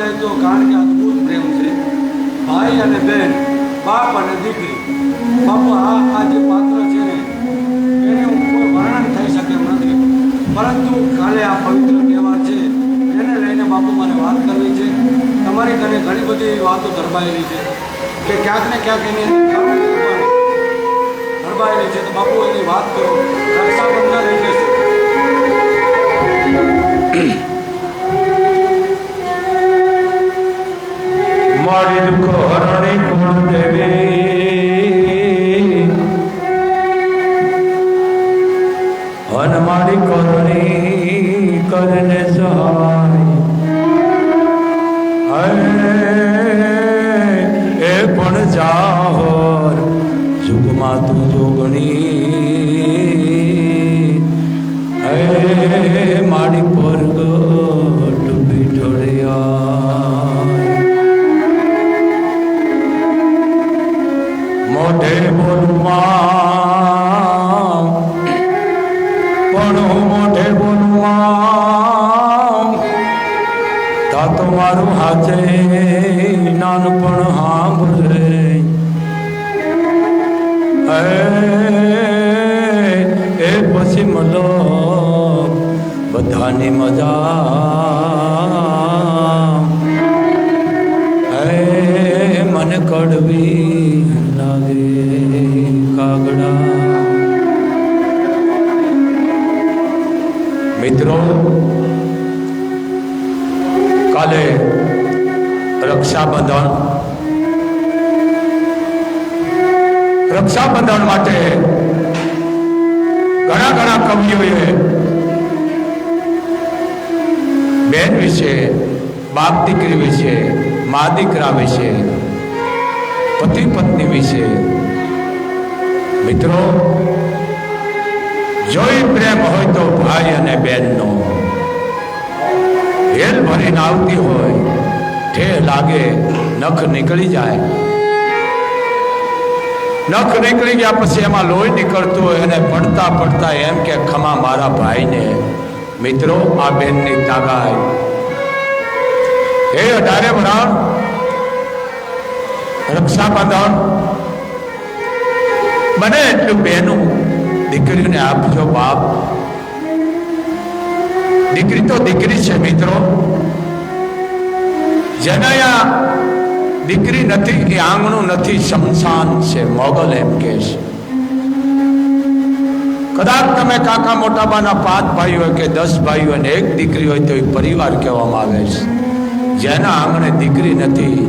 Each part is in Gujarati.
જાય તો કારણ કે અદ્ભુત પ્રેમ છે, ભાઈ અને બહેન, બાપ અને દીકરી. બાપુ આ જે પાત્ર છે ને એનું કોઈ વર્ણન થઈ શકે એમ નથી, પરંતુ કાલે આ પવિત્ર તહેવાર છે એને લઈને બાપુ મારે વાત કરવી છે. તમારી ઘરે ઘણી બધી વાતો ધરબાયેલી છે કે ક્યાંક ને ક્યાંક એની ધરબાયેલી છે, તો બાપુ એની વાત કરો. રક્ષાબંધન એટલે શું? મારી દુઃખ હરણી કોણ દેવી અન મારી કરણી કરને સહાય એ પણ જાહર જુગમાં તું જોગણી હે મારી પરગટ પીઠળિયા મોઢે બોલુમાં પણ મોઢે બોલુમાં તા તો મારું હાથે નાનપણ સાંભળે એ પછી મળો બધાની મજા મને કડવી લાગે કાગડા. મિત્રો, કાલે રક્ષાબંધન માટે ઘણા કવિઓએ બેન વિશે, બાપ દીકરી વિશે, મા દીકરા વિશે, પતિ પત્ની વિશે, મિત્રો જોઈ પ્રેમ હોય તો ભાઈ અને બહેનનો હેલ ભરીને આવતી હોય, ઠે લાગે નખ નીકળી જાય, નખ નીકળી ગયા પછી એમાં લોહી નીકળતું હોય અને પડતા પડતા એમ કે ખમા મારા ભાઈને. મિત્રો, આ બેનની તાકાત એ 18 વરાળ રક્ષાબંધન બને એટલું બહેનું દીકરીને આપજો. બાપ, દીકરી તો દીકરી છે મિત્રો. જેને અહીંયા દીકરી નથી એ આંગણું નથી, શમશાન છે, મોગલ એમ કે છે. કદાચ તમે કાકા મોટાબાના 5 ભાઈ હોય કે 10 ભાઈ હોય ને એક દીકરી હોય તો એ પરિવાર કહેવામાં આવે છે. જેના આંગણે દીકરી નથી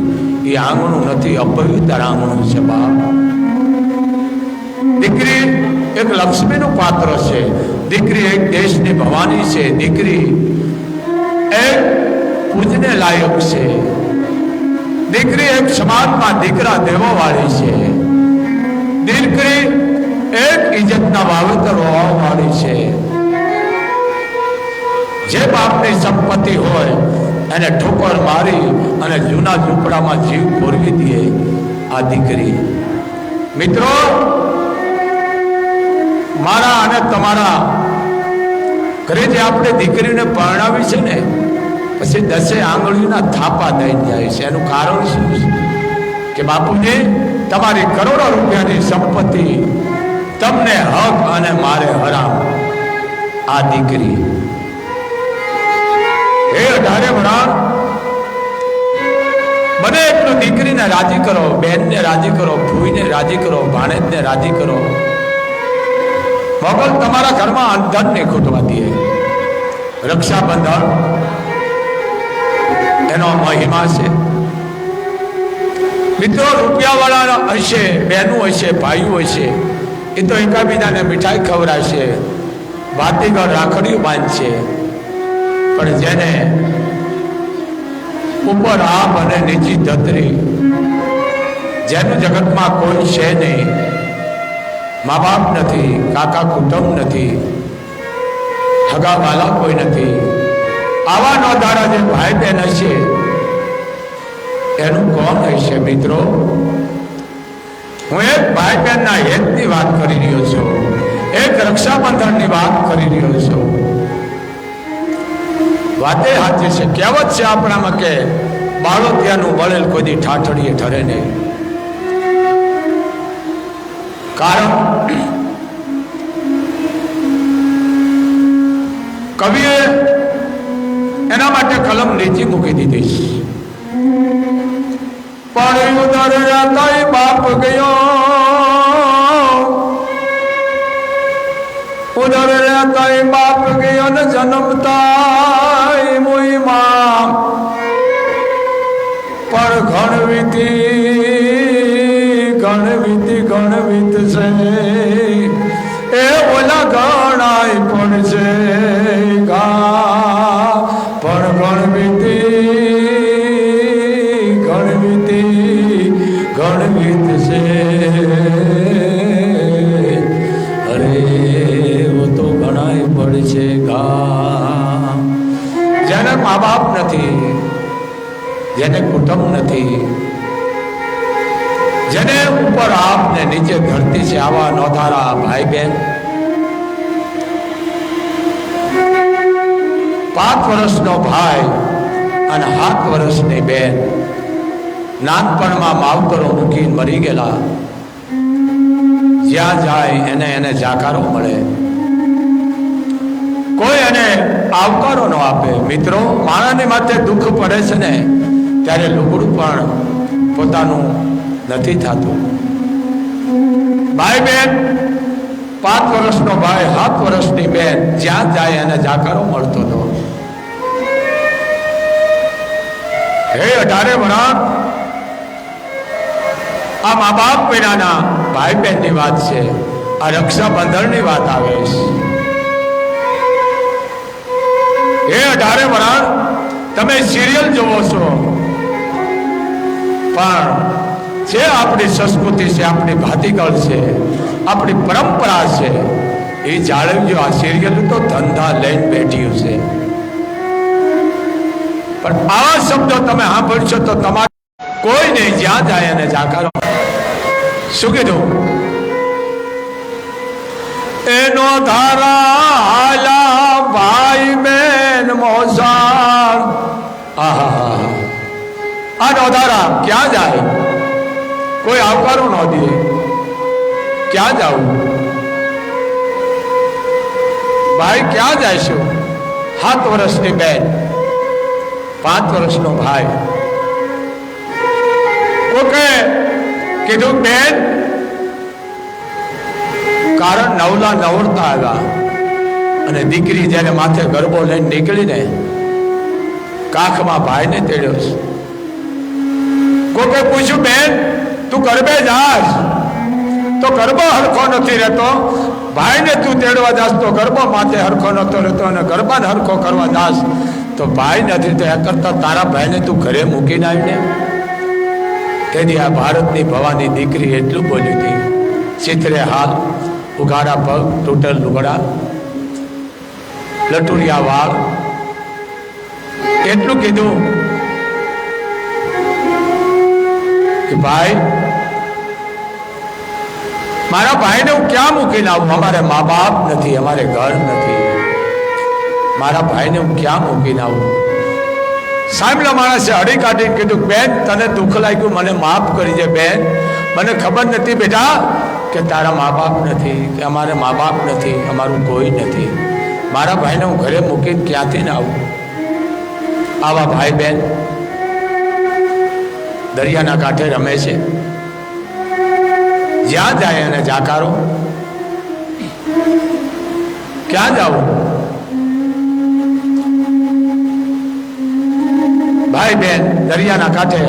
એ આંગણું નથી, અપવિત્ર આંગણું છે. બાપ, દીકરી એક લક્ષ્મીનું પાત્ર છે, દીકરી એક દેશની ભવાની છે, દીકરી એક પૂજને લાયક છે, દીકરી એક સમાજમાં દીકરા દેવો વાળી છે, દીકરી એક ઇજ્જતના વાવેતર હોવા વાળી છે. જે બાપની સંપત્તિ હોય એને ઠોકર મારી અને જૂના ઝૂંપડામાં જીવ પૂરવી દે આ દીકરી. મિત્રો, મારા અને તમારા ઘરે જે આપણે દીકરીને પરણાવી છે ને પછી 10 આંગળીઓના થાપા દઈ જાય છે. એનું કારણ શું છે કે બાપુજી, તમારી કરોડો રૂપિયાની સંપત્તિ તમને હક અને મારે હરામ. આ દીકરી એ 18 વરાળ બને એટલું દીકરીને રાજી કરો, બહેનને રાજી કરો, ભૂઈને રાજી કરો, ભાણેજને રાજી કરો. મોગલ તમારા ઘરમાં અંધન નહીં ખૂટવા દે. રક્ષાબંધન એનો મહિમા છે મિત્રો. રૂપિયાવાળા હશે, બહેનો હશે, ભાઈઓ હશે, એ તો એકાબીજાને મીઠાઈ ખવડાવશે, વાતીગળ રાખડીઓ બાંધશે. પણ જેને ઉપર આપ અને નીચી ધતરી, જેનું જગતમાં કોઈ છે નહીં, મા બાપ નથી, કાકા કુટુંબ નથી, હગા વાલા કોઈ નથી, આવા નોંધારા જે ભાઈ બહેન હશે એનું કોણ હશે મિત્રો? હું એક ભાઈ બહેનના હેતની વાત કરી રહ્યો છું, એક રક્ષાબંધનની વાત કરી રહ્યો છું. વાતે સાચી છે. કહેવત છે આપણામાં કે બાળોતિયાનું બળેલ કોઈ દી ઠાઠડીએ ઠરે નહીં. કારણ કવિએ એના માટે કલમ નીચે મૂકી દીધી. પણ ઉદર રહેતા બાપ ગયો, ઉદર રહેતા બાપ ગયો ને જન્મતા મોઈ માં. પણ ગણવિત છે એ ઓલા ગણાય પણ છે ગા. પણ ગણવિત છે અરે વો તો ગણાય પણ છે ગા. જેને મા બાપ નથી, જેને કુટુંબ નથી, જેને ઉપર આપ ને નીચે ધરતી છે, આવા નોધારા ભાઈ બહેન 5 વર્ષનો ભાઈ અને 7 વર્ષની બેન નાનપણમાં માવતરો મૂકીને મરી ગયેલા. જ્યાં જાય એને જાકારો મળે, કોઈ એને આવકારો ન આપે. મિત્રો, માણસને માથે દુઃખ પડે છે ને ત્યારે લુગડું પણ પોતાનું નથી થતું. ભાઈ બેન, 5 વર્ષનો ભાઈ 7 વર્ષની બેન જ્યાં જાય એને જાકારો મળતો હતો. હે 18 વર્ષ આ મા બાપ વિનાના ભાઈ બહેનની વાત છે. આ રક્ષાબંધનની વાત આવે છે. હે 18 વર્ષ તમે સિરિયલ જોવો છો, પણ જે આપણી સંસ્કૃતિ છે, આપણી ભાતીગળ છે, આપણી પરંપરા છે એ જાળવજો. આ સિરિયલ તો ધંધા લઈને બેઠ્યું છે. પણ આવા શબ્દો તમે સાંભળશો તો તમારે કોઈ નહીં, જ્યાં જાય અને જાકારો. શું કીધું? એનો ધારા હાલા ભાઈ બેન મોસાળ. આ નોધારા ક્યાં જાય? કોઈ આવકારો ન દે. ક્યાં જાવું ભાઈ? ક્યાં જઈશું? 7 વર્ષની બેન, 5 વર્ષનો ભાઈ. ઓકે કીધું બેન, કારણ નવલા નવરતા આવ્યા અને દીકરી જ્યારે માથે ગરબો લઈને નીકળીને કાખમાં ભાઈને તેડ્યો છે. કોકે પૂછ્યું બેન તું ગરબે જાસ તો ગરબો હરખો નથી રહેતો, ભાઈને તું તેડવા જાસ તો ગરબો માથે હરખો નતો રહેતો, અને ગરબાને હરખો કરવા જાસ તો ભાઈ નથી. તો એ કરતા તારા ભાઈને તું ઘરે મૂકીને આવીને. તેથી આ ભારતની ભવાની દીકરી એટલું બોલી હતી, ચિત્રે હાલ, ઉઘાડા પગ, તૂટેલ લુગડા, લટુરિયા વાળ. એટલું કીધું કે ભાઈ મારા ભાઈને હું ક્યાં મૂકીને આવું? અમારે મા બાપ નથી, અમારે ઘર નથી. મારા ભાઈને હું ક્યાં મૂકીને આવું? સાંભળો, માણસે હળી કાઢીને કીધું બેન તને દુઃખ લાગ્યું, મને માફ કરી દે બેન. મને ખબર નથી બેટા કે તારા મા બાપ નથી, કે અમારે મા બાપ નથી, અમારું કોઈ નથી. મારા ભાઈને હું ઘરે મૂકીને ક્યાંથી ને આવું? આવા ભાઈ બેન દરિયાના કાંઠે રમે છે, જ્યાં જાય અને જાકારો. ક્યાં જાવું ભાઈ બેન? દરિયાના કાંઠે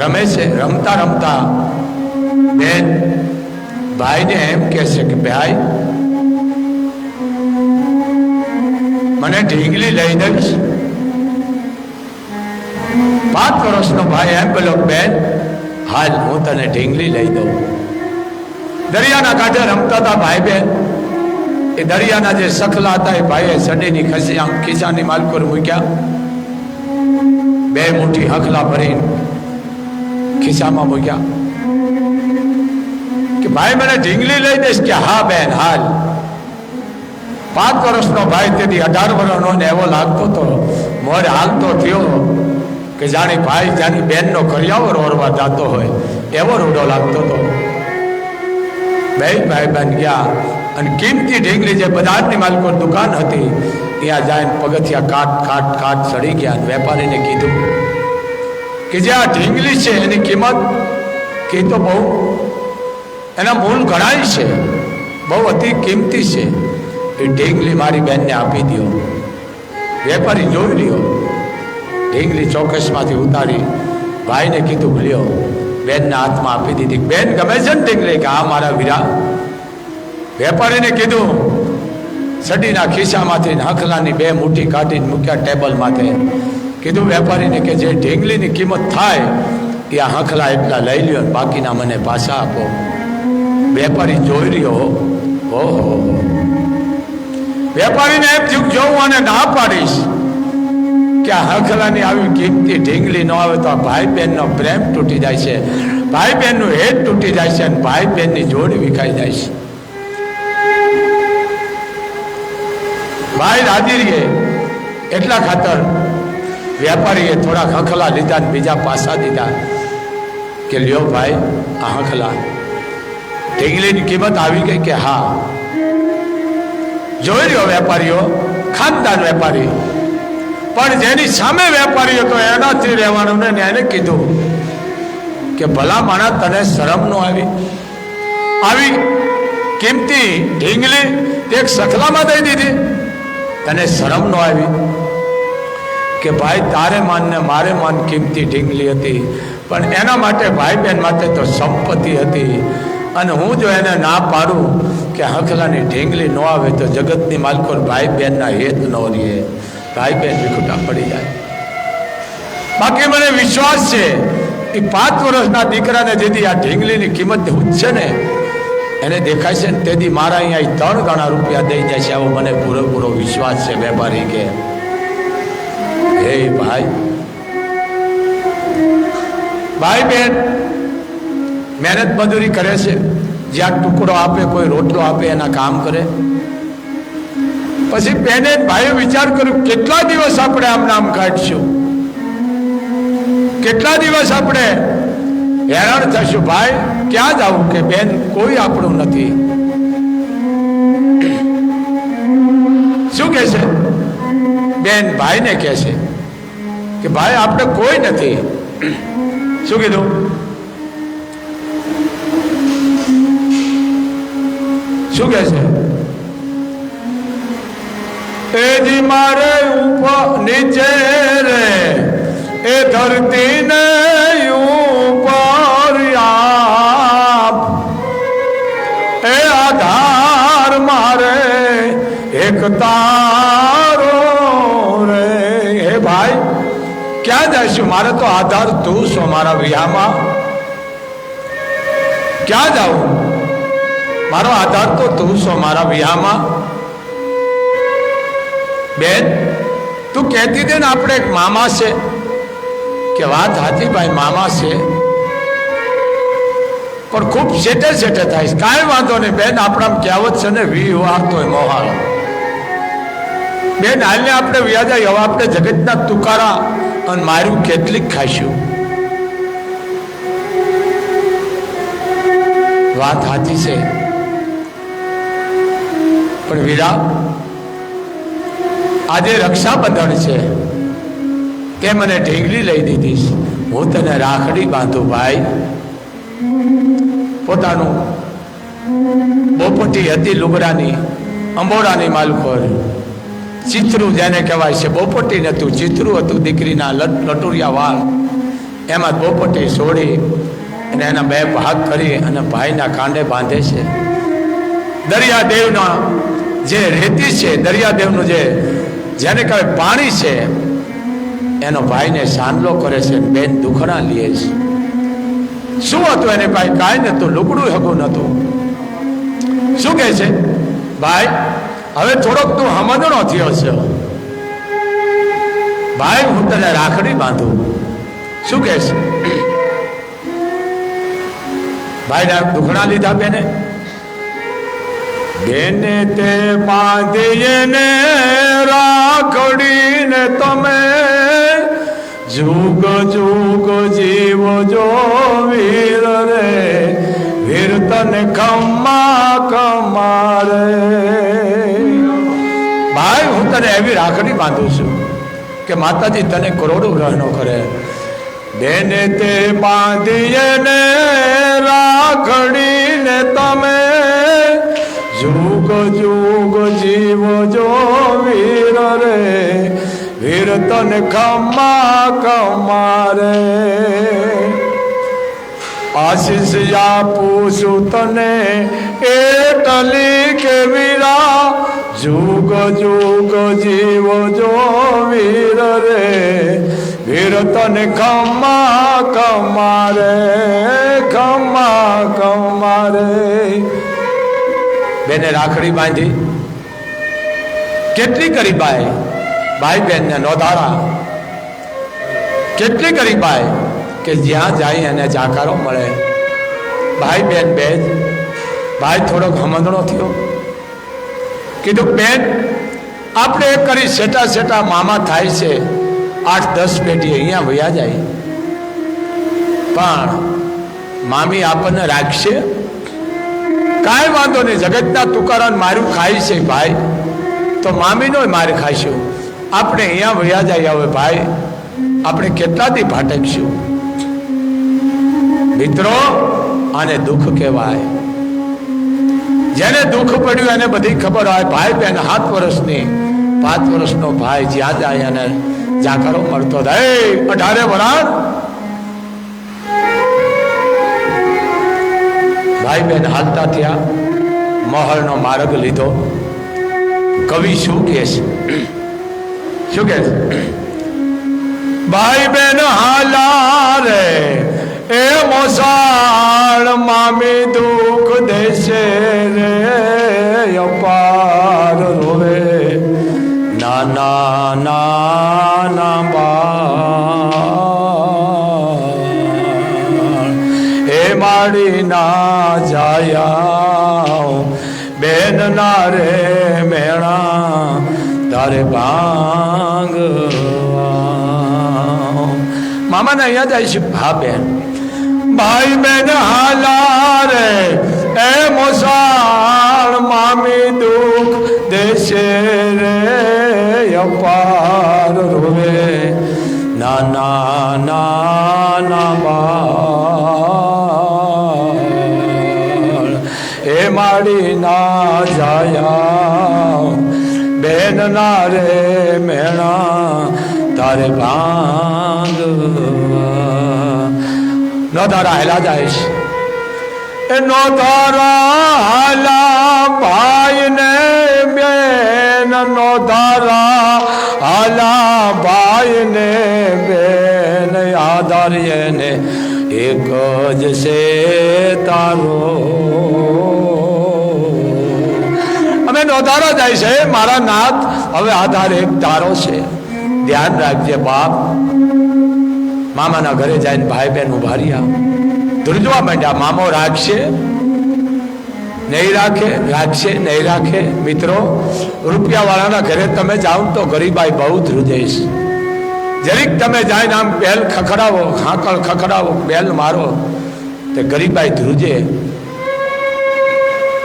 રમે છે. રમતા રમતા બેન ભાઈને એમ કહે છે કે ભાઈ મને ઢીંગલી લઈ દઈશ? 5 વર્ષનો ભાઈ એમ બોલ્યો બેન હાલ હું તને ઢીંગલી લઈ દઉં. દરિયાના કાંઠે રમતા હતા ભાઈ બેન. એ દરિયાના જે સખલા હતા એ ભાઈએ સડીની ખિસ્સાની માલકોર મૂક્યા. 2 મુઠ્ઠી હખલા ભરીને ખિસ્સામાં મૂક્યા કે ભાઈ મને ઢીંગલી લઈ દઈશ? કે હા બેન હાલ. 5 વર્ષનો ભાઈ તેથી 18 વર્ષનો ને એવો લાગતો હતો, મોર હાલતો થયો કે જાણે ભાઈ જાની બેનનો કરિયાવર ઓરવા જતો હોય એવો રૂડો લાગતો હતો. બે ભાઈ બહેન ગયા અને કિંમતી ઢીંગલી જે બજારની માલિકો દુકાન હતી ત્યાં જઈને પગથિયા કાટ ચડી ગયા. વેપારીને કીધું કે જે આ ઢીંગલી છે એની કિંમત કે તો બહુ એના મૂળ ઘણાય છે, બહુ અતિ કિંમતી છે, એ ઢીંગલી મારી બેનને આપી દો. વેપારી જોઈ લ્યો, ઢીંગલી ચોકસમાંથી ઉતારી ભાઈને કીધું લ્યો, બેનના હાથમાં આપી દીધી. બેન ગમે છે ને ઢીંગલી? કે હા મારા વીરા. વેપારીને કીધું સડીના ખિસ્સામાંથી હંખલાની 2 મુઠ્ઠી કાઢીને મૂક્યા ટેબલ માથે. કીધું વેપારીને કે જે ઢીંગલીની કિંમત થાય એ આ હંખલા એટલા લઈ લ્યો, બાકીના મને પાછા આપો. વેપારી જોઈ રહ્યો, ઓહો, વેપારીને એમ થયું જો હું આને ના પાડીશ કે આ હંખલાની આવી કિંમતી ઢીંગલી ન આવે તો આ ભાઈ બહેનનો પ્રેમ તૂટી જાય છે, ભાઈ બહેનનું હેત તૂટી જાય છે અને ભાઈ બહેનની જોડી વિખાઈ જાય છે. ભાઈ રાજી રહીએ એટલા ખાતર વેપારીએ થોડા હંખલા લીધા ને બીજા પાસા દીધા કે લ્યો ભાઈ આ હંખલા. ઢીંગલીની કિંમત આવી ગઈ કે હા. જોઈ રહ્યો વેપારીઓ, ખાનદાન વેપારી, પણ જેની સામે વેપારી હતો એનાથી રહેવાનું ને એને કીધું કે ભલા માણા તને શરમ ન આવી કિંમતી ઢીંગલી એક સખલામાં દઈ દીધી, તને શરમ ન આવી? કે ભાઈ તારે માન ને મારે માન કિંમતી ઢીંગલી હતી, પણ એના માટે ભાઈ બહેન માટે તો સંપત્તિ હતી, અને હું જો એને ના પાડું કે હંખલાની ઢીંગલી ન આવે તો જગતની માલકો ભાઈ બહેનના હેત ન રહે, ભાઈ બહેન વિખૂટા પડી જાય. બાકી મને વિશ્વાસ છે એ 5 વર્ષના દીકરાને જેથી આ ઢીંગલીની કિંમત છે ને એને દેખાય છે ને તેથી મારા અહીંયા 3 ગણા રૂપિયા દઈ જાય છે, આવો મને પૂરેપૂરો વિશ્વાસ છે. વેપારી કે હે ભાઈ, ભાઈ બહેન મહેનત મજૂરી કરે છે, જ્યાં ટુકડો આપે, કોઈ રોટલો આપે, એના કામ કરે. પછી બેને ભાઈએ વિચાર કર્યો કેટલા દિવસ આપણે આમ નામ કાઢશું, કેટલા દિવસ આપણે હેરાન થશું. ભાઈ ક્યાં જવું? કે બેન કોઈ આપણું નથી. શું કહે છે બેન? ભાઈને કહે છે કે ભાઈ આપણે કોઈ નથી. શું કીધું? શું કહે છે? એ જી મારે ઉપર નીચે રે એ ધરતી ને ઉપર આપ, એ આધાર મારે એક તારો રે. હે ભાઈ ક્યાં જઈશું? મારે તો આધાર તું છો મારા વિહામાં. ક્યાં જાઉં? મારો આધાર તો તું છો મારા વિહામાં. બેન તું કહેતી હતી ને આપણે એક મામા છે, કે વાત સાચી ભાઈ મામા છે, પણ ખૂબ સેટે સેટે થાય. કાંઈ વાંધો નહીં બેન, આપણા કહેવત છે ને વિવાહ તો મોહાળ. બેન હાલને આપણે વ્યાજા હવે આપણે જગતના તુકારા અને મારું કેટલીક ખાઈશું. વાત સાચી છે, પણ વીરા આજે રક્ષાબંધન છે, તે મને ઢીંગલી લઈ દીધી, હું તને રાખડી બાંધું. ભાઈ પોતાનું બોપટી હતી લુગડાની, અંબોડાની માલકોર, ચિત્રું જેને કહેવાય છે, બોપટી નતું ચિત્રું હતું, દીકરીના લટુરિયા વાળ, એમાં બોપટી છોડી અને એના 2 ભાગ કરી અને ભાઈના કાંડે બાંધે છે. દરિયાદેવના જે રેતી છે, દરિયાદેવનું જેને કહેવાય પાણી છે, એનો ભાઈને સાંડલો કરે છે. બેન દુખણા લે છે. શું હતું એને ભાઈ? કાંઈ નતું, લુગડું હગું નતું. શું કહે છે? ભાઈ હવે થોડોક તું હમદણો થયો છે, ભાઈ હું તને રાખડી બાંધું. શું કહે છે? ભાઈના દુખણા લીધા બેને. બેને તે બાંધીએ ને રાખડીને તમે જુગ જુગ જીવજો વીર રે, વીર તને ખમ્મા કમારે. ભાઈ હું તને એવી રાખડી બાંધું છું કે માતાજી તને કરોડો ગ્રહણો કરે. બેને તે બાંધીએ ને રાખડીને તમે, જુગ જુગ જીવજો વીર રે, વીર તને ખમ્મા કમારે. આશીષ આપું છું તને એટલી કે વીરા, જુગ જુગ જીવજો વીર રે, વીર તને ખમ્મા કમારે, ખમ્મા કમારે. બેને રાખડી બાંધી કેટલી કરી બાઈ, ભાઈ બહેન ને નોંધારા કેટલી કરી બાઈ કે જ્યાં જાય એને જાકારો મળે. ભાઈ બેન બે જ. ભાઈ થોડોક હમંદણો થયો, કીધું બેન આપણે એક કરી સેટા સેટા મામા થાય છે, 8-10 પેઢી અહીંયા વયા જાય, પણ મામી આપણને રાખશે? કાંઈ વાંધો નહીં, જગતના તુકારાને માર્યું ખાય છે ભાઈ, તો મામીનો માર ખાઈશું. આપણે અહીંયા વયા જાય. હવે ભાઈ આપણે કેટલાથી ભાટકશું? મિત્રો આને દુઃખ કહેવાય. જેને દુઃખ પડ્યું એને બધી ખબર હોય. ભાઈ બેન 7 વર્ષની 5 વર્ષનો ભાઈ જ્યાં જાય અને જાકારો મળતો થાય. 18 વરાળ ભાઈ બેન હાલતા થયા, મહલનો માર્ગ લીધો. કવિ શું કહે છે? શું કહે છે? ભાઈ બેન હાલા રે એ મોસાળ, મામી દુઃખ દેશે રે અપાર રોવે, નાના નાના બાળ એ માડી ના જાયા, બેન ના રે મેણા તારે ભાંગ. મામાને અહીંયા જાય છે. હા બેન, ભાઈ બેન હાલા રે એ મોસાળ, મામી દુઃખ દેશે રે અપાર રોવે, નાના નાના બાળ એ માડી ના જાયા, બેન ના રે મેણા તારે ભાંગ. નોધારા હેલા જાય છે. એ નોધારા હાલા ભાઈ ને બેન, નોધારા હાલા ભાઈ ને બેન, આધાર્ય ને એક જ છે તારો. અમે નોધારા જાય છે મારા નાથ, હવે આધાર એક તારો છે. ધ્યાન રાખજે બાપ. મામાના ઘરે જઈને ભાઈ બહેન ઉભા રહ્યા, ધ્રુજવા માંડ્યા. મામો રાખશે નહીં રાખે, રાખશે નહીં રાખે. મિત્રો રૂપિયાવાળાના ઘરે તમે જાઓ તો ગરીબાઈ બહુ ધ્રુજે છે. જરીક તમે જઈને આમ બેલ ખખડાવો, ખાકળ ખખડાવો, બેલ મારો, તે ગરીબાઈ ધ્રુજે.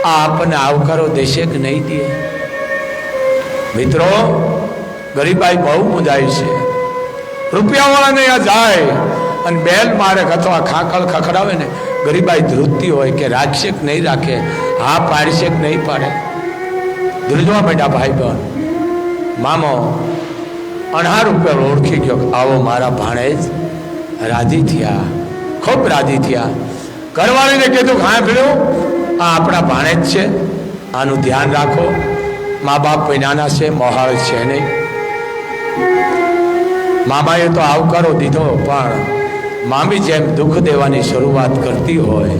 આ આપણને આવકારો દેશે કે નહીં દે? મિત્રો ગરીબાઈ બહુ મુંજાય છે. રૂપિયાવાળાને અહીંયા જાય અને બેલ મારે અથવા ખાકળ ખખડાવે ને, ગરીબાઈ ધ્રુજતી હોય કે રાખશે કે નહીં રાખે, હા પાડશે કે નહીં પાડે. ધ્રુજવા માંડ્યા ભાઈ બહેન. મામો અણહાર ઉપર ઓળખી ગયો, આવો મારા ભાણેજ. રાજી થયા, ખૂબ રાજી થયા. ઘરવાળીને કીધું, હા ભીડું આ આપણા ભાણેજ છે, આનું ધ્યાન રાખો. મા બાપ નાના છે, મોહાળ છે નહીં. મામાએ તો આવકારો દીધો, પણ મામી જેમ દુઃખ દેવાની શરૂઆત કરતી હોય,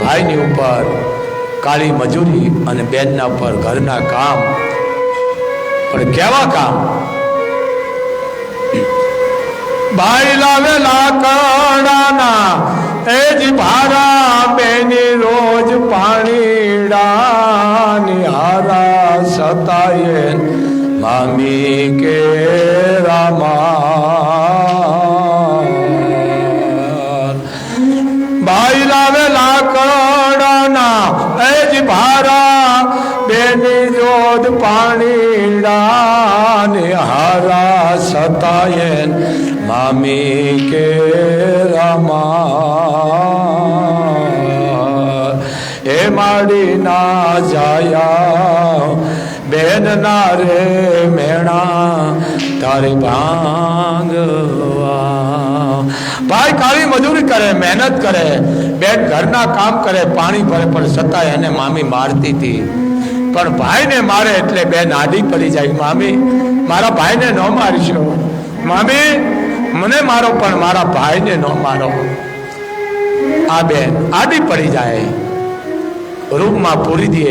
ભાઈની ઉપર કાળી મજૂરી અને બેનના ઉપર ઘરના કામ. પણ કેવા કામ? ભાઈ લાવે લાકડાના એ જ ભારા, બેની રોજ પાણીડાની હારા, સતાયે મામી કે રામા. સતાયન મામી કે રમા એ માડી ના જાયા બેન ના રે મેણા તારે ભાંગવા ભાઈ કાળી મજૂરી કરે, મહેનત કરે, બેન ઘરના કામ કરે, પાણી ભરે, પણ છતાંય એને મામી મારતી હતી. પણ ભાઈને મારે એટલે બેન આડી પડી જાય. મામી મારા ભાઈને ન મારશો, મામી મને મારો પણ મારા ભાઈને ન મારો. આ બેન આડી પડી જાય, રૂમમાં પૂરી દે,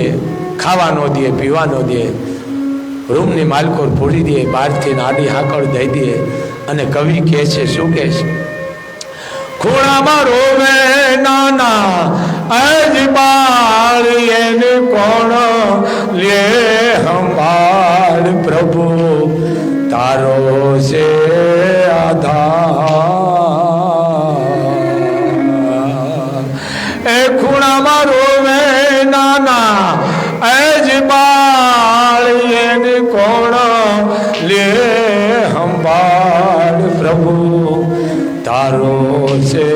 ખાવા ન દે, પીવા ન દે, રૂમની માલકોર પૂરી દે, બહારથી આડી હાકળ દઈ દે. અને કવિ કહે છે, શું કહે છે? ખૂણામાં રોવે નાના અજ બાળ એને કોણ લે હંભાળ પ્રભુ તારો છે આધાર. એ ખૂણામાં રોવે નાના અજ બાળ એને કોણ લે હંભાળ પ્રભુ તારો છે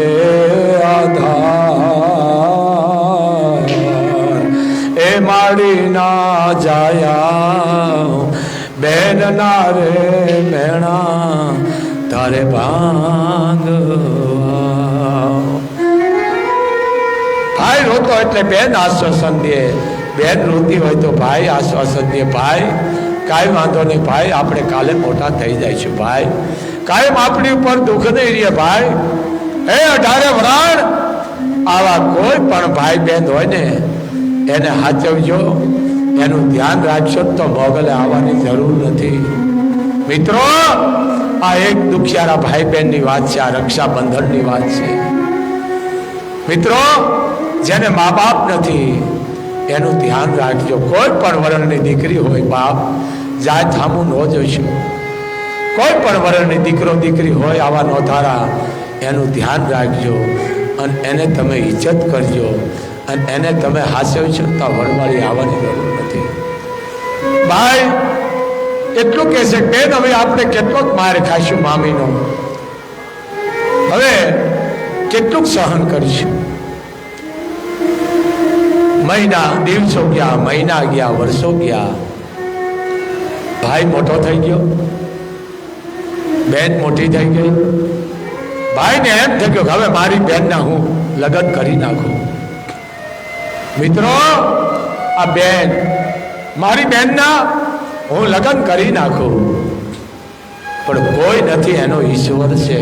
આધાર. એ માડી ના જાયા બેન ના રે મેણા તારે ભાંગવા. ભાઈ રોતો એટલે બેન આશ્વાસન દે, બેન રોતી હોય તો ભાઈ આશ્વાસન દે. ભાઈ કાંઈ વાંધો નહીં ભાઈ, આપણે કાલે મોટા થઈ જઈશું ભાઈ, કાયમ આપણી ઉપર દુઃખ નહીં રહે ભાઈ. એ 18 વરાણ આવા કોઈ પણ ભાઈ બહેન હોય ને એને સાચવજો, એનું ધ્યાન રાખશો તો મોગલે આવવાની જરૂર નથી. મિત્રો આ એક દુખિયારા ભાઈ બહેનની વાત છે, આ રક્ષાબંધનની વાત છે. મિત્રો જેને મા બાપ નથી એનું ધ્યાન રાખજો. કોઈ પણ વરણની દીકરી હોય બાપ જાય થામું ન જોઈશું. કોઈ પણ વરણની દીકરો દીકરી હોય આવા નોધારા એનું ધ્યાન રાખજો અને એને તમે ઇજ્જત કરજો અને એને તમે હાસ્યવશો તો વડવાળી આવવાની જરૂર નથી. ભાઈ એટલું કહેશે બેન હવે આપણે કેટલોક માર ખાઈશું મામીનો, હવે કેટલુંક સહન કરીશું. મહિના દિવસો ગયા, મહિના ગયા, વર્ષો ગયા, ભાઈ મોટો થઈ ગયો, બેન મોટી થઈ ગઈ. ભાઈને એમ થઈ ગયો હવે મારી બેનના હું લગ્ન કરી નાખું. મિત્રો આ બેન મારી બેનના હું લગ્ન કરી નાખું, પણ કોઈ નથી, એનો ઈશ્વર છે.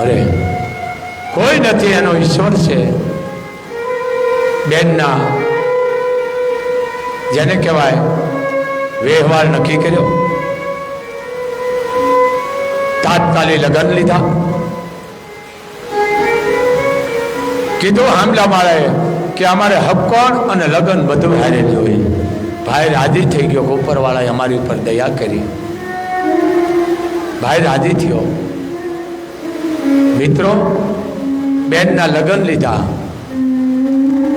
અરે કોઈ નથી, એનો ઈશ્વર છે. બેનના જેને કહેવાય વ્યવહાર નક્કી કર્યો, તાત્કાલિક લગ્ન લીધા. કીધું હામલા માળે કે અમારે હબકોણ અને લગ્ન બધું હારે જોઈએ. ભાઈ રાજી થઈ ગયો, ઉપરવાળાએ અમારી ઉપર દયા કરી, ભાઈ રાજી થયો. મિત્રો બેનના લગ્ન લીધા,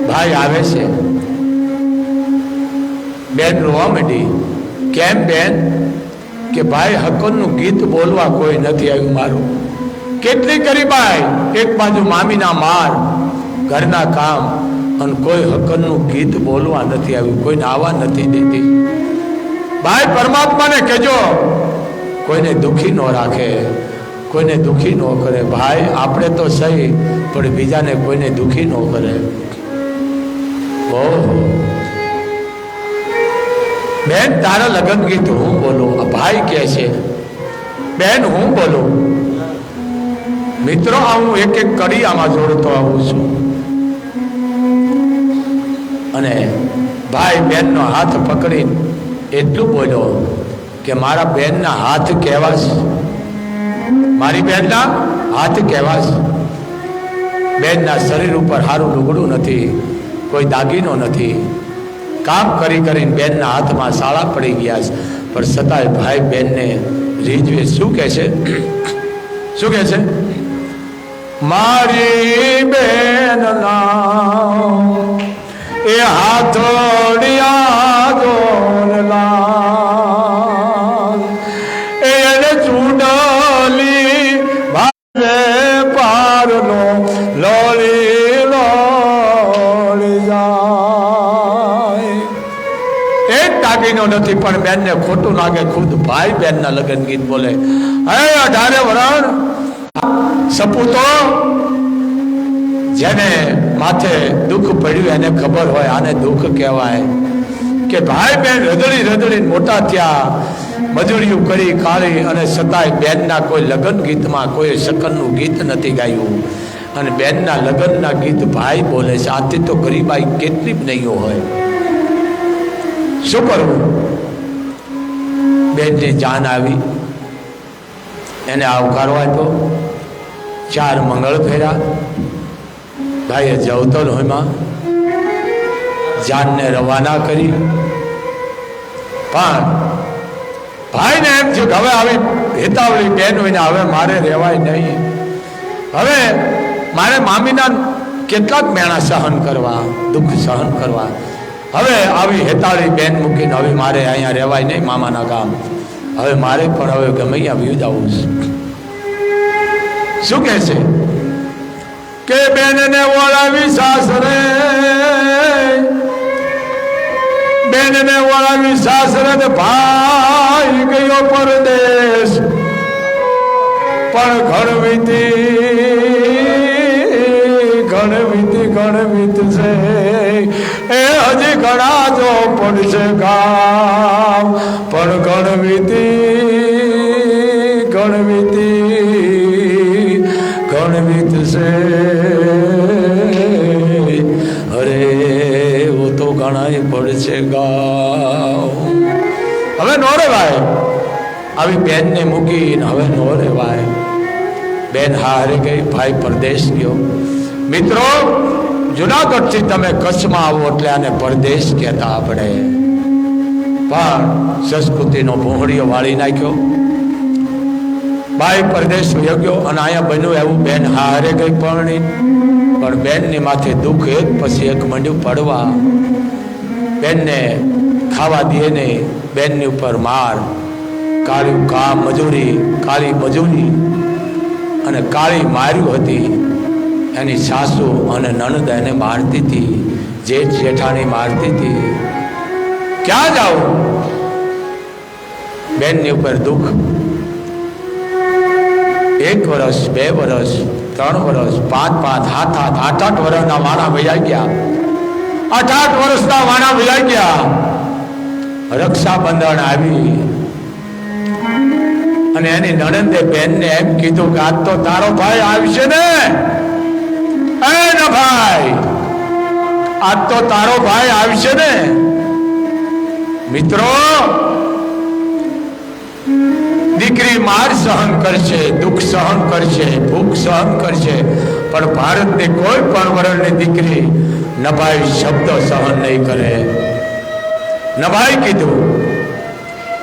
ભાઈ આવે છે, બેન રોવા માંડી. કેમ બેન? કે ભાઈ હકનનું ગીત બોલવા કોઈ નથી આવ્યું મારું. કેટલી કરી ભાઈ, એક બાજુ મામીના માર, ઘરના કામ, અને કોઈ હકનનું ગીત બોલવા નથી આવ્યું, કોઈને આવવા નથી દેતી. ભાઈ પરમાત્માને કહેજો કોઈને દુખી ન રાખે, કોઈને દુખી ન કરે. ભાઈ આપણે તો સહી, પણ બીજાને કોઈને દુખી ન કરે. ઓહો બેન તારા લગ્ન ગીત હું બોલું? ભાઈ કહે છે બેન હું બોલું. મિત્રો આ હું એક એક કડી આમાં જોડતો આવું છું. અને ભાઈ બેનનો હાથ પકડી એટલું બોલ્યો કે મારા બેનના હાથ કહેવાશ, મારી બેનના હાથ કહેવાશ. બેનના શરીર ઉપર સારું લુગડું નથી, કોઈ દાગીનો નથી, કામ કરી કરીને બેનના હાથમાં સાળા પડી ગયા છે, પણ છતાંય ભાઈ બેનને રીઝવે. શું કહે છે? શું કહે છે? મારી બેનના એ હાથોડિયા દોરલા નથી, પણ બેનને ખોટું લાગે, ખુદ ભાઈ બેનના લગ્ન ગીત બોલે. હે 18 વરણ સપૂતો, જેને માથે દુઃખ પડ્યું એને ખબર હોય આને દુઃખ કહેવાય. કે ભાઈ બેન રદડી રદડી મોટા થયા, મજૂરીઓ કરી કાળી, અને છતાંય બેનના કોઈ લગ્ન ગીતમાં કોઈ શકનનું ગીત નથી ગાયું. અને બેનના લગ્નના ગીત ભાઈ બોલે છે. આથી તો ગરીબાઈ કેટલી જ નહીં હોય. શું કરવું? બેનની જાન આવી, એને આવકારો આપ્યો, 4 મંગળ ફેર્યા. ભાઈએ જવતર હોયમાં જાનને રવાના કરી. પણ ભાઈને એમ થયું કે હવે આવી હેતાવળી બેન હોય ને હવે મારે રહેવાય નહીં. હવે મારે મામીના કેટલાક મેણા સહન કરવા, દુઃખ સહન કરવા. હવે આવી હેતાળી બેન મૂકીને હવે મારે અહીંયા રહેવાય નહીં મામાના ગામ. હવે મારે પણ હવે ગમે અહીંયા વ્યૂ જવું છે. શું કહે છે કે બેનને વળાવી સાસરે, બેનને વળાવી સાસરે, ભાઈ ગયો પરદેશ. પણ ગણવીત છે એ હજી ઘણા જો પડશે ગામ. પણ ગણવીત છે અરે વો તો ઘણા પડશે ગામ. હવે નો રેવાય, આવી બેનને મૂકીને હવે નો રેવાય. બેન હારે ગઈ, ભાઈ પરદેશ ગયો. મિત્રો, જુનાગઢથી તમે કચ્છમાં આવો એટલે આને પરદેશ કહેતા આપણે. પણ સંસ્કૃતિનો ભોંહળીઓ વાળી નાખ્યો. ભાઈ પરદેશ વયો ગયો અને અહીંયા બન્યું એવું, બેન હારે ગઈ પરણી. પણ બેનની માથે દુઃખ એક પછી એક મંડ્યું પડવા. બેનને ખાવા દે નહીં, બેનની ઉપર માર, કાળું કામ, મજૂરી, કાળી મજૂરી અને કાળી માર્યું હતી. એની સાસુ અને નણંદ એને મારતી હતી, જેઠ જેઠાણી મારતી હતી. ક્યાં જાઉં? બેનની ઉપર દુઃખ. 1 વર્ષ, 2 વર્ષ, 3 વર્ષ, 5 7 8 વર્ષના વાણા વૈયા ગયા. 8 વર્ષના વાણા વૈયા ગયા. રક્ષાબંધન આવી અને એની નણંદે બેનને એમ કીધું કે આજ તો તારો ભાઈ આવશે ને. ભાઈ, આજ તો તારો ભાઈ આવશે ને. મિત્રો, દીકરી માર સહન કરશે, દુઃખ સહન કરશે, ભૂખ સહન કરશે, પણ ભારતની કોઈ પણ વરણની દીકરી નભાઈ શબ્દ સહન નહીં કરે. નભાઈ કીધું,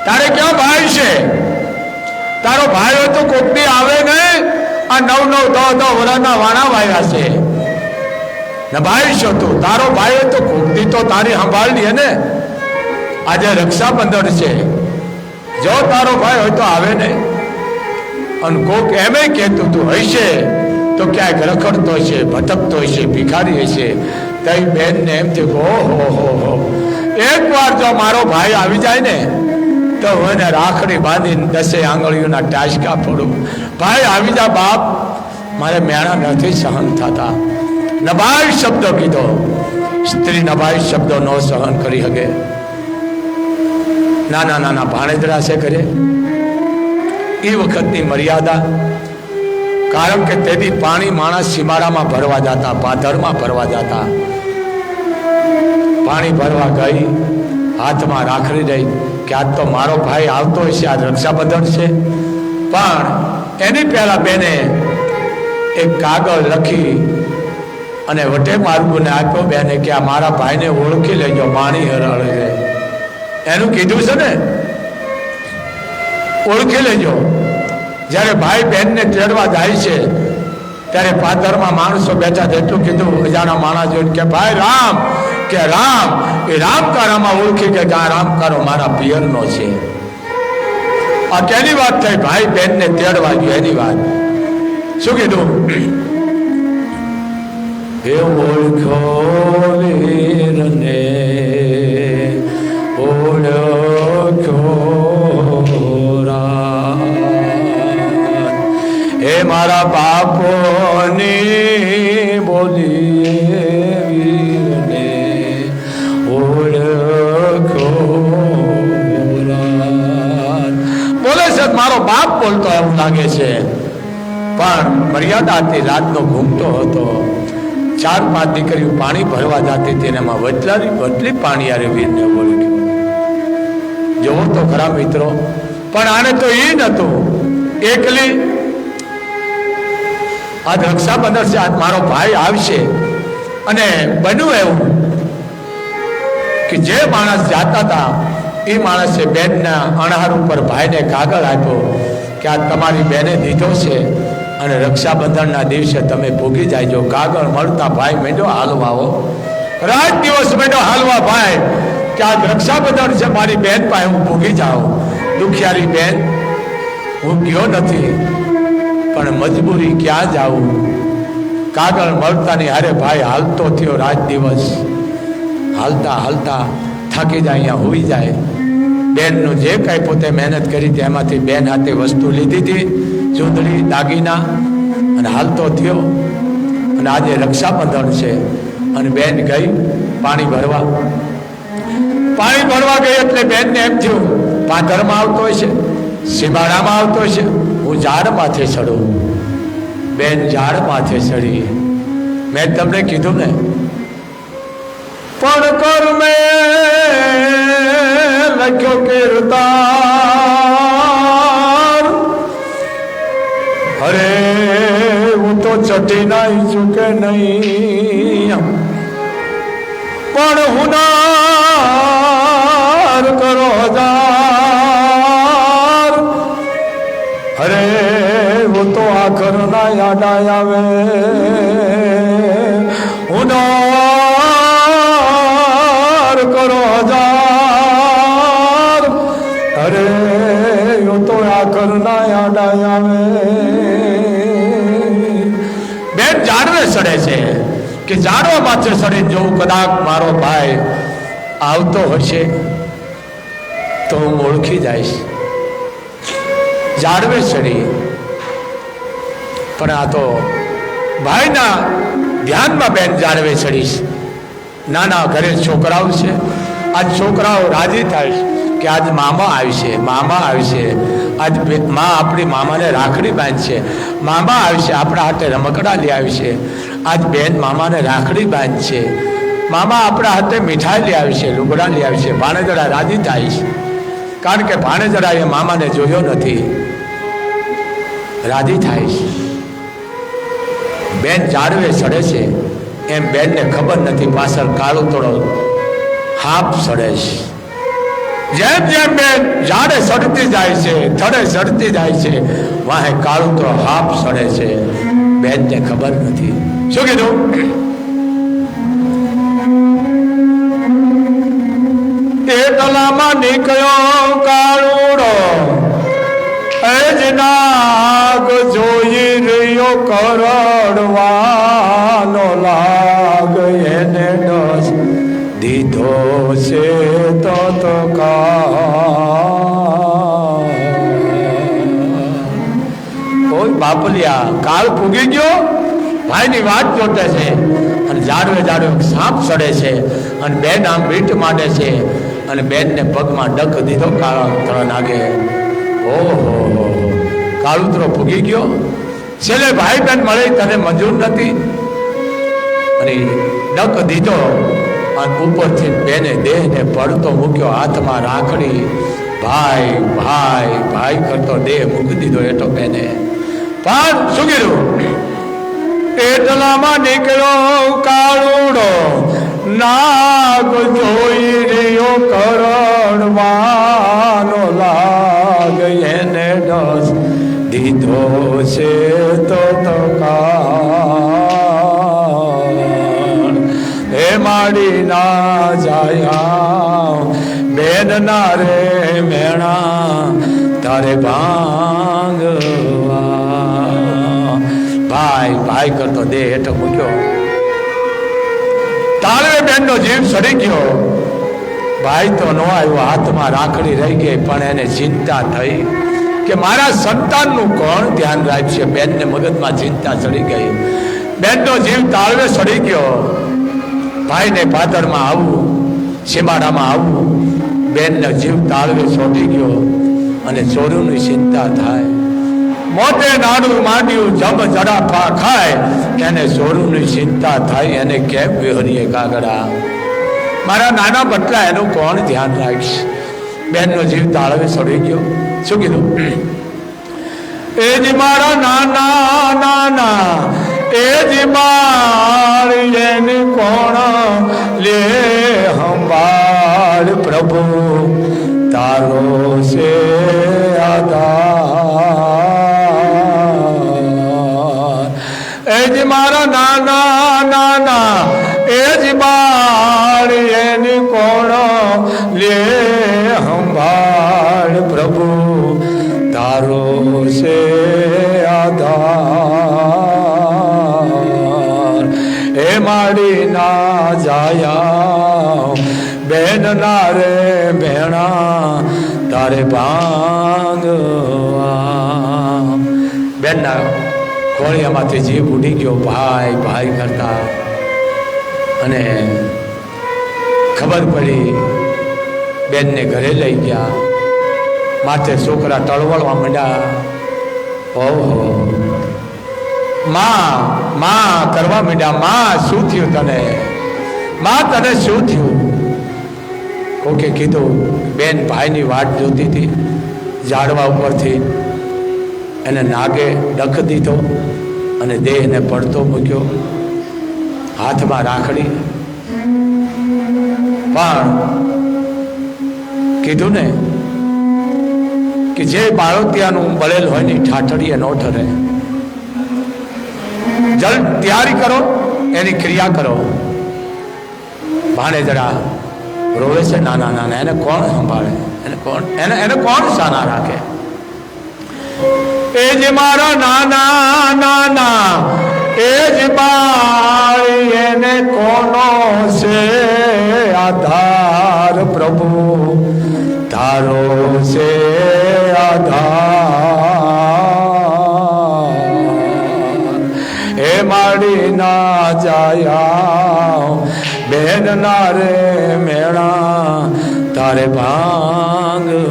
તારે ક્યાં ભાઈ છે? તારો ભાઈ હોય તો કોકની આવે ને. આ 9 10 વર્ષના વાણા વાયા છે. નભાઈ છો તું, તારો ભાઈ હોય તો કોકની તો તારી સંભાળ લે ને. આજે રક્ષાબંધન છે, જો તારો ભાઈ હોય તો આવે ને. અને કોક એમ કહેતું તું હશે તો ક્યાંક રખડતો હશે, ભટકતો હશે, ભિખારી હશે. તઈ બેનને એમ થયું, ઓહો, એક વાર જો મારો ભાઈ આવી જાય ને તો હું એને રાખડી બાંધીને 10 આંગળીઓના ટાચકા પડું. ભાઈ આવી જા બાપ, મારે મેણા નથી સહન થતા. નભાઈ શબ્દ કીધો. સ્ત્રી નભાઈ શબ્દો ન સહન કરી શકે. નાના ભાણેજરા છે કરે એ વખતની મર્યાદા. કારણ કે તેથી પાણી માણસ સીમાડામાં ભરવા જતા, પાથરમાં ભરવા જતા. પાણી ભરવા ગઈ, હાથમાં રાખડી રહી કે આજ તો મારો ભાઈ આવતો હશે, આજ રક્ષાબંધન છે. પણ એની પહેલા બેને એક કાગળ લખી અને વટે માર્ગોને આપ્યો બેને કે આ મારા ભાઈને ઓળખી લેજો, માણી હરાળે છે. એનું કીધું છે ને, ઓળખી લેજો. જ્યારે ભાઈ બહેનને તેડવા જાય છે ત્યારે પાદરમાં માણસો બેઠા, એટલું કીધું અજાણા માણસ જોઈને કે ભાઈ રામ, કે રામ. એ રામકારામાં ઓળખી કે આ રામકારો મારા પિયરનો છે. આ કેની વાત થઈ? ભાઈ બહેનને તેડવા ગયો એની વાત. શું કીધું? એ ઓળખો વીરને ઓળો ખોરા હે મારા બાપોની બોલીએ વીરને ઓળખો બોલે છે મારો બાપ બોલતો એવું લાગે છે, પણ મર્યાદાથી રાતનો ઘૂમતો હતો. 4-5 દીકરીઓ પાણી ભરવા જતી હતી, એમાં વટલી પાણી યારે વીરને ઓળખ્યું. જોવો તો ખરા મિત્રો, પણ આને તો એ નતું. એકલી આજ રક્ષાબંધન છે, આજ મારો ભાઈ આવશે. અને બન્યું એવું કે જે માણસ જાતા હતા એ માણસે બેનના અણહાર ઉપર ભાઈને કાગળ આપ્યો કે આ તમારી બેને દીધો છે અને રક્ષાબંધનના દિવસે તમે ભોગી જાયજો. કાગળ મળતા ભાઈ મેંડો હાલવાઓ, રાત દિવસ મેંડો હાલવા ભાઈ કે આજ રક્ષાબંધન છે, મારી બેન પાસે હું ભોગી જાઉં. દુખિયારી બેન, હું ગયો નથી પણ મજબૂરી ક્યાં જાઉં. કાગળ મળતાની હારે ભાઈ હાલતો થયો. રાત દિવસ હાલતા હાલતા થાકી જાય, અહીંયા હોઈ જાય. બેનનું જે કાંઈ પોતે મહેનત કરી હતી એમાંથી બેન હાથે વસ્તુ લીધી હતી, ચૂંદડી દાગીના, અને હાલતો થયો. અને આજે રક્ષાબંધન છે અને બેન ગઈ પાણી ભરવા. પાણી ભરવા ગઈ એટલે બેનને એમ થયું પાથરમાં આવતો હોય છે, સીમાડામાં આવતો હોય છે, હું ઝાડ માથે ચડું. બેન ઝાડ માથે ચડી. મેં તમને કીધું ને, પણ કર મેં લખ્યો કિરદાર. અરે હું તો ચટી નાઈ ચૂકે નહીં, પણ હુનાર કરો હજાર. અરે હું તો આખર ના યાદ આવે, હુનાર કરો હજાર. અરે હું તો આખર ના યાદ આવે. બેન ઝાડવે ચડે છે કે ઝાડવા માથે ચડી જોઉં કદાચ મારો ભાઈ આવતો હશે તો હું ઓળખી જઈશ. ઝાડવે ચડી, પણ આ તો ભાઈના ધ્યાનમાં બેન ઝાડવે ચડીશ. નાના ઘરે છોકરાઓ છે, આજ છોકરાઓ રાજી થાય કે આજ મામા આવશે, મામા આવશે. આજ મા આપણી મામાને રાખડી બાંધશે, મામા આવશે, આપણા હાથે રમકડા લઈ આવશે. આજ બેન મામાને રાખડી બાંધશે, મામા આપણા હાથે મીઠાઈ લઈ આવશે, લુગડા લઈ આવશે. ભાણેજડા રાજી થાય છે, કારણ કે ભાણેજડાએ મામાને જોયો નથી, રાજી થાય છે. બેન ઝાડવે ચડે છે એમ બેનને ખબર નથી પાછળ કાળો તોડો હાફ ચડે છે. જેમ જેમ બેન ઝાડે ચડતી જાય છે, થડે ચડતી જાય છે, વાહે કાળું તો હાફ ચડે છે. બેનને ખબર નથી. શું કીધું? એટલામાં નીકળ્યો કાળુડો, એજ નાગ જોઈ રહ્યો કરડવાનો લાગ. એને ડસ દીધો છે તો કોઈ બાપલિયા કાળ પૂગી ગયો, ભાઈની વાત જોતે છે અને ઝાડવે ઝાડવે સાપ ચડે છે અને બેન આમ બીટ માંડે છે અને બેનને પગમાં ડક દીધો કાળા નાગે. ઓહો, કાળુતરો ફૂગી ગયો. છેલ્લે ભાઈ બેન મળે તને મંજૂર નથી અને ડક દીધો અને ઉપરથી બેને દેહને પડતો મૂક્યો, હાથમાં રાખડી. ભાઈ ભાઈ ભાઈ કરતો દેહ મૂકી દીધો એટો બેને. પણ શું કીધું? એટલામાં નીકળ્યો કાળુડો, નાગ જોઈ રહ્યો કરડવાનો લાગ. એને ડસ દીધો છે તો હે માડી ના જાયા બેન ના રે મેણા તારે ભાંગવા. ભાઈ ભાઈ કરતો દેહ હેઠો મૂક્યો. તાળવે બેન નો જીવ સડી ગયો. ભાઈ તો ન આવ્યો, હાથમાં રાખડી રહી ગઈ, પણ એને ચિંતા થઈ કે મારા સંતાનનું કોણ ધ્યાન રાખશે. બેનને મગજમાં ચિંતા ચડી ગઈ, બેનનો જીવ તાળવે ચડી ગયો. ભાઈને પાદરમાં આવવું, સીમાડામાં આવવું, બેનનો જીવ તાળવે ચોટી ગયો અને ચોરીની ચિંતા થાય. મોતે નાડું માંડ્યું, જબ જડાફા ખાય, એને ચોરીની ચિંતા થાય. એને કેમ વિહરીએ કાગડા, મારા નાના બટલા એનું કોણ ધ્યાન રાખશે. બેનનો જીવ તાળવે ચડી ગયો. શું કીધું? એ જ મારા નાના નાના, એ જ મારી એને કોણ લે સંભાળ. પ્રભુ તારો છે આધાર. એ જ મારા નાના નાના, એ જ મારી એને કોણ લે સંભાળ. પ્રભુ તારો છે આધાર. એ માડી ના જાયા બેન ના રે ભેણા, તારે ભાંગવા. બેનના ખોળિયામાંથી જીવ ઉડી ગયો, ભાઈ ભાઈ કરતા. અને ખબર પડી, બેનને ઘરે લઈ ગયા. માથે છોકરા ટળવળવા માંડ્યા. ઓહો, માં કરવા માંડ્યા. માં શું થયું તને? માં તને શું થયું? કોકે કીધું, બેન ભાઈની વાટ જોતી હતી. ઝાડવા ઉપરથી એને નાગે ડખ દીધો અને દેહને પડતો મૂક્યો, હાથમાં રાખડી. પણ કીધું ને કે જે બાળોતિયાનું બળેલ હોય ને ઠાઠડીએ ન ઠરે. જલ તૈયારી કરો, એની ક્રિયા કરો. ભાણે જરા રોવે છે નાના નાના, એને કોણ સંભાળે? એને કોણ સાના રાખે? એ જ મારા નાના નાના, એ જ બાળી, એને કોનો છે આધાર. પ્રભુ તારો છે આધાર. એ માડી ના જાયા બેન ના રે મેળા, તારે ભાંગવા.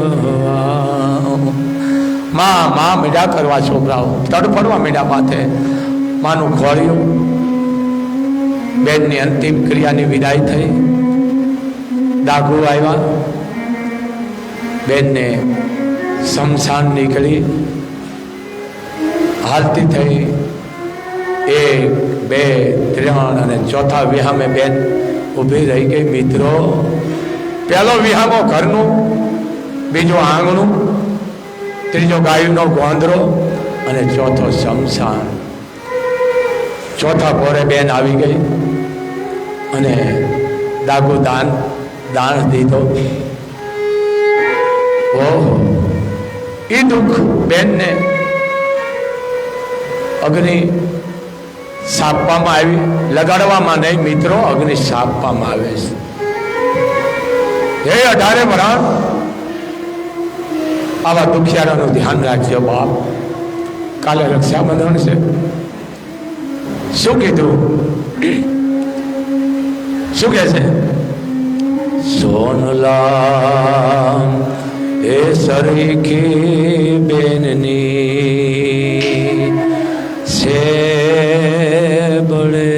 માં મીઠા કરવા છોકરાઓ તડફડવા મીઠા માથે. માનું ખોળ્યું. બેનની અંતિમ ક્રિયાની વિદાય થઈ. ડાકુ આવ્યા. બેનને શમશાન નીકળી હાલતી થઈ. 1, 2, 3 અને ચોથા વિહામે બેન ઊભી રહી ગઈ. મિત્રો, પહેલો વિહામો ઘરનું, બીજો આંગણું, ત્રીજો ગાયનો ગોંદરો અને ચોથો શમશાન. ચોથા પોરે બેન આવી ગઈ અને ડાકુ દાન દીધો. ઓહો, એ દુઃખ બેનને અગ્નિ સાપવામાં આવી. લગાડવામાં નહીં મિત્રો, અગ્નિ સાપવામાં આવે છે. હે 18 વરાણ, આવા દુખિયારાનું ધ્યાન રાખજો બાપ. કાલે રક્ષાબંધન છે. શું કીધું? શું કહે છે? સોનલા એ સરીખી બેનની છે બળે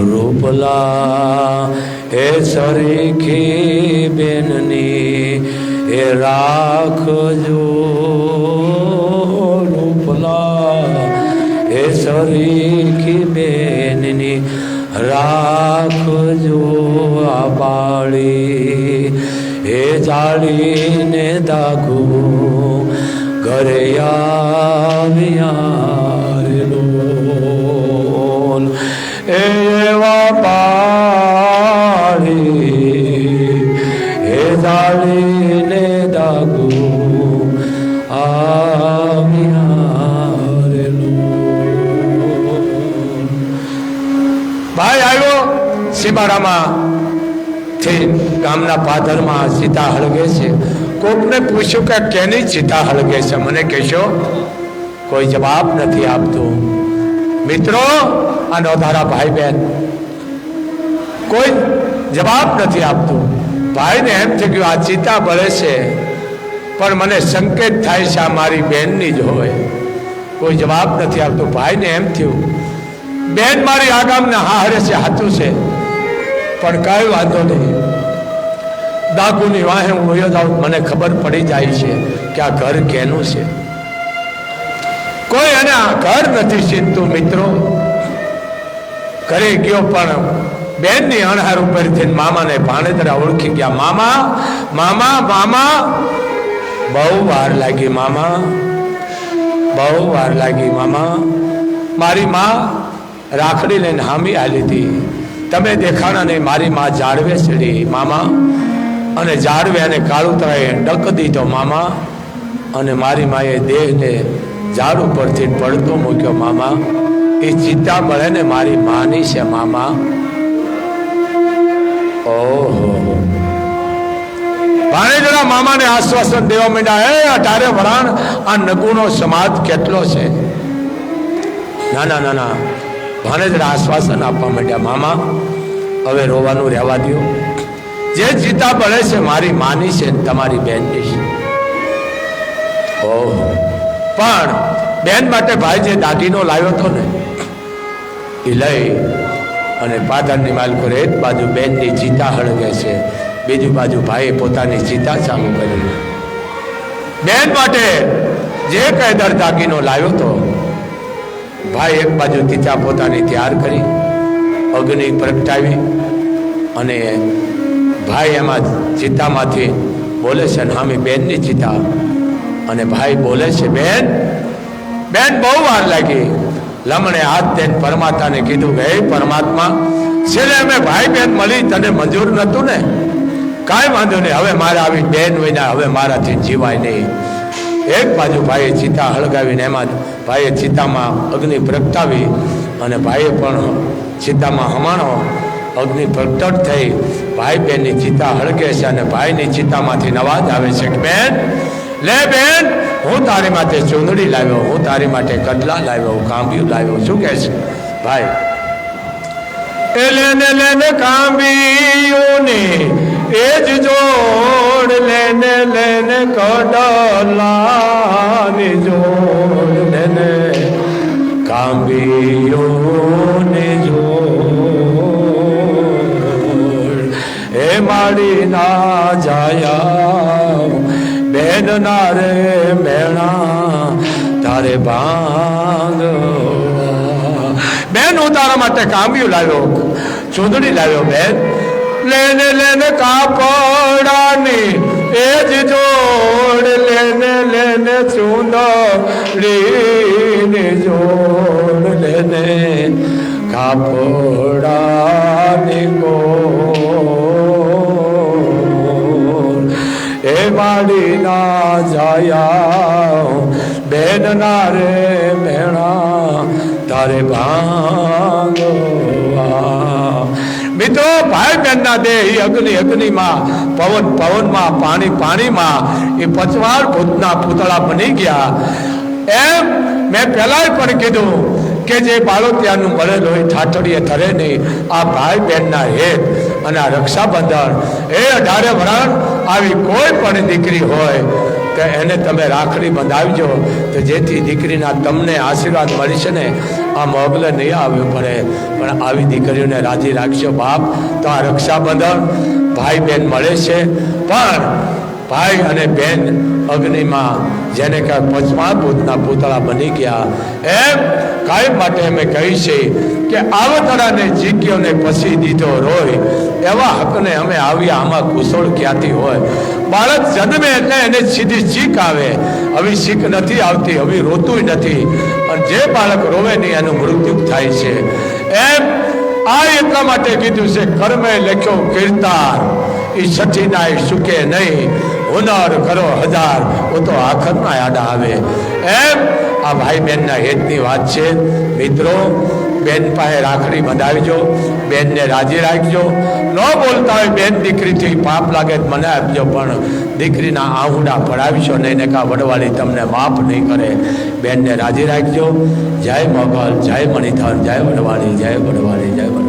રૂપલા. એ સરીખી બેનની એ રાખજો રૂપલા. એ સરીખી બેનની રાખજો આ બાળી. એ જાળીને દાગો ઘરે આવ્યા. એવા પાળી એ જાળીને દાગો આવ્યા. ભાઈ આવ્યો, સીમાડામાંથી ગામના પાદરમાં ચિતા હળગે છે. કોકને પૂછ્યું કે કેની ચિતા હળગે છે, મને કહેશો? કોઈ જવાબ નથી આપતું. મિત્રો, આ નોંધારા ભાઈ બહેન કોઈ જવાબ નથી આપતું. ભાઈને એમ થઈ ગયું આ ચિતા બળે છે, પણ મને સંકેત થાય છે આ મારી બહેનની જ હોય. કોઈ જવાબ નથી આપતો. ભાઈને એમ થયું બેન મારી આગામના હારે છે, સાચું છે, પણ કઈ વાંધો નહીં, ડાકુની વાહે હું વયો જાઉં, મને ખબર પડી જાય છે કે આ ઘર કેનું છે. કોઈ એને આ ઘર નથી ચિંતું. મિત્રો, ઘરે ગયો પણ બેનની અણહાર ઉપરથી મામાને ભાણેજરા ઓળખી ગયા. મામા મામા મામા. બહુ વાર લાગી મામા, બહુ વાર લાગી મામા. મારી માં રાખડી લઈને હામી આલી હતી, તમે દેખાણા નહીં. મારી માં જાળવે ચડી મામા, અને જાળવે અને કાળુતરાએ ડક દીધો મામા, અને મારી માએ દેહને ઝાડ ઉપરથી પડતો મૂક્યો મામા. એ ચિતા બળે ને મારી માની છે મામા. ઓહો, ભાણેજરા મામાને આશ્વાસન દેવા માંડ્યા. 18 વરાણ આ નગુનો સમાજ કેટલો છે. ના ના ના ના, ભાણેજરા આશ્વાસન આપવા માંડ્યા. મામા, હવે રોવાનું રહેવા દો. જે ચિતા બળે છે મારી માની છે, તમારી બેનની છે. ઓહો, પણ બેન માટે ભાઈ જે દાગીનો લાવ્યો હતો ને, એ લઈ અને પાદરની માલકો એક બાજુ બેનની ચિતા હળગે છે, બીજી બાજુ ભાઈએ પોતાની ચિતા ચાલુ કરી. બેન માટે જે કાયદર દાગીનો લાવ્યો હતો, ભાઈ એક બાજુ ચિતા પોતાની તૈયાર કરી, અગ્નિ પ્રગટાવી, અને ભાઈ એમાં ચિતામાંથી બોલે છે, હામી બેનની ચિતા. અને ભાઈ બોલે છે, બેન બેન બહુ વાર લાગી. લમણે હાથ દઈને પરમાત્માને કીધું કે હે પરમાત્મા, છેલ્લે અમે ભાઈ બેન મળી, તને મંજૂર નહોતું ને? કાંઈ વાંધો નહીં, હવે મારે આવી બેન વિના હવે મારાથી જીવાય નહીં. એક બાજુ ભાઈએ ચિતા હળગાવીને એમાં ભાઈએ ચિતામાં અગ્નિ પ્રગટાવી, અને ભાઈએ પણ ચિતામાં હમાણો. અગ્નિ પ્રગટ થઈ, ભાઈ બેનની ચિતા હળગે છે, અને ભાઈની ચિતામાંથી અવાજ આવે છે કે બેન, લે બેન, હું તારી માટે ચૂંદડી લાવ્યો, હું તારી માટે કડલા લાવ્યો, કાંબિયું લાવ્યો. શું કહે છે ભાઈ? એ લેને લેને કાંબિયુંને એ જ જોડ, લેને લેને કડલાની જોડ, લેને કાંબિયુંને જોડ. એ માડી ના જાયા બેન ના રે મેણા, તારે ભાંગ. બેન, હું તારા માટે કાંબિયું લાવ્યો, ચૂંદડી લાવ્યો. બેન, લેને લેને કાપડાની એ જ જોડ, લેને લેને ચૂંદડીની જોડ, લેને કાપડાની ગોળ. એ માડી ના જાયા બેન ના રે મેણા, તારે ભાંગવા. મિત્રો, ભાઈ બહેનના દેહ એ અગ્નિ અગ્નિમાં, પવન પવનમાં, પાણી પાણીમાં, એ પચવાળ ભૂતના પૂતળા બની ગયા. એમ મેં પહેલાં પણ કીધું કે જે બાળોતિયાનું મળેલ હોય ઠાઠડીએ થરે નહીં. આ ભાઈ બહેનના હેત અને આ રક્ષાબંધન, એ 18 વરાણ આવી કોઈ પણ દીકરી હોય તો એને તમે રાખડી બંધાવજો, તો જેથી દીકરીના તમને આશીર્વાદ મળી છે ને, આ મોગલે નહીં આવવું પડે, પણ આવી દીકરીઓને રાજી રાખશો બાપ, તો આ રક્ષાબંધન ભાઈ બહેન મળે છે. પણ ભાઈ અને બહેન અગ્નિમાં, જેને કાંઈ પંચમહાભૂતના પૂતળા બની ગયા, એમ કાયમ માટે અમે કહી છે કે આવતરાને જીક્યોને પછી દીધો રોય, એવા હકને અમે આવ્યા, આમાં કુશળ ક્યાંથી હોય? બાળક જન્મે એટલે એને સીધી ચીક આવે, હવે ચીક નથી આવતી, હવે રોતું નથી, અને જે બાળક રોવે નહીં એનું મૃત્યુ થાય છે. એમ આ એટલા માટે કીધું છે, કર્મે લખ્યો કીર્તાર, એ છઠ્ઠી નાય સુકે નહીં, હુનર કરો હજાર, ઓ તો આખરમાં યાદ આવે. એમ આ ભાઈ બહેનના હેતની વાત છે. મિત્રો, બેન પાસે રાખડી બંધાવજો, બેનને રાજી રાખજો. ન બોલતા હોય બેન દીકરીથી પાપ લાગે તો મને આપજો, પણ દીકરીના આહુડા પડાવીશો નહીં ને કાં વડવાળી તમને માફ નહીં કરે. બેનને રાજી રાખજો. જય મોગલ, જય મણિધર, જય વડવાળી, જય વડવાળી, જય વડવાળી.